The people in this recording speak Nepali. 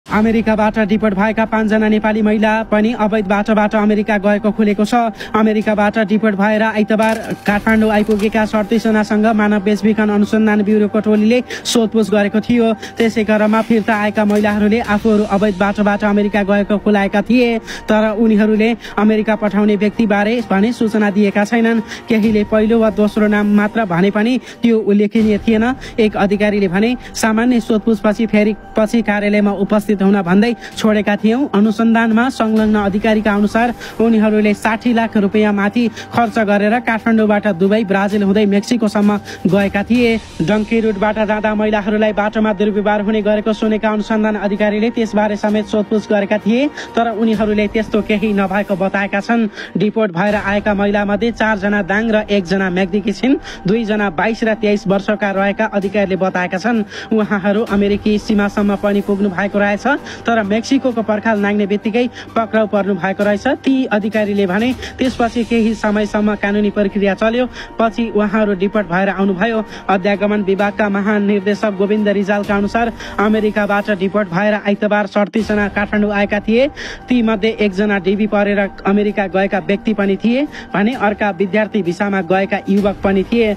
अमेरिकाबाट डिपोर्ट भएका 5 जना नेपाली महिला पनि अवैध बाटोबाट अमेरिका गएको खुलेको छ। अमेरिकाबाट डिपोर्ट भएर आइतबार काठमाडौँ आइपुगेका 37 जनासँग मानव बेचबिखन अनुसन्धान ब्युरोको टोलीले सोधपुछ गरेको थियो। त्यसै क्रममा फिर्ता आएका महिलाहरूले आफूहरू अवैध बाटोबाट अमेरिका गएको खुलाएका थिए, तर उनीहरूले अमेरिका पठाउने व्यक्तिबारे भने सूचना दिएका छैनन्। केहीले पहिलो वा दोस्रो नाम मात्र भने पनि त्यो उल्लेखनीय थिएन। एक अधिकारीले भने सामान्य सोधपुछपछि फेरि पछि कार्यालयमा उपस्थित हुन भन्दै छोडेका थियौं। अनुसन्धानमा संलग्न अधिकारीका अनुसार उनीहरूले 60 लाख रुपियाँ माथि खर्च गरेर काठमाडौँबाट दुबई, ब्राजिल हुँदै मेक्सिकोसम्म गएका थिए। डङ्की रुटबाट जाँदा महिलाहरूलाई बाटोमा दुर्व्यवहार हुने गरेको सुनेका अनुसन्धान अधिकारीले त्यसबारे समेत सोधपुछ गरेका थिए, तर उनीहरूले त्यस्तो केही नभएको बताएका छन्। डिपोर्ट भएर आएका महिलामध्ये 4 जना दाङ र 1 जना मेग्दीकी छिन्। 2 जना 22 र 23 वर्षका रहेका अधिकारीले बताएका छन्। उहाँहरू अमेरिकी सीमासम्म पनि पुग्नु भएको रहेछ, तर मेक्सिकोको पर्खाल नाग्ने बित्तिकै पक्राउ पर्नु भएको रहेछ। ती अधिकारीले भने त्यसपछि केही समयसम्म कानुनी प्रक्रिया चल्यो, पछि उहाँहरू डिपोर्ट भएर आउनुभयो। अध्यागमन विभागका महानिर्देशक गोविन्द रिजालका अनुसार अमेरिकाबाट डिपोर्ट भएर आइतबार 37 जना काठमाडौँ आएका थिए। ती मध्ये 1 जना डिबी परेर अमेरिका गएका व्यक्ति पनि थिए भने अर्का विद्यार्थी भिसामा गएका युवक पनि थिए।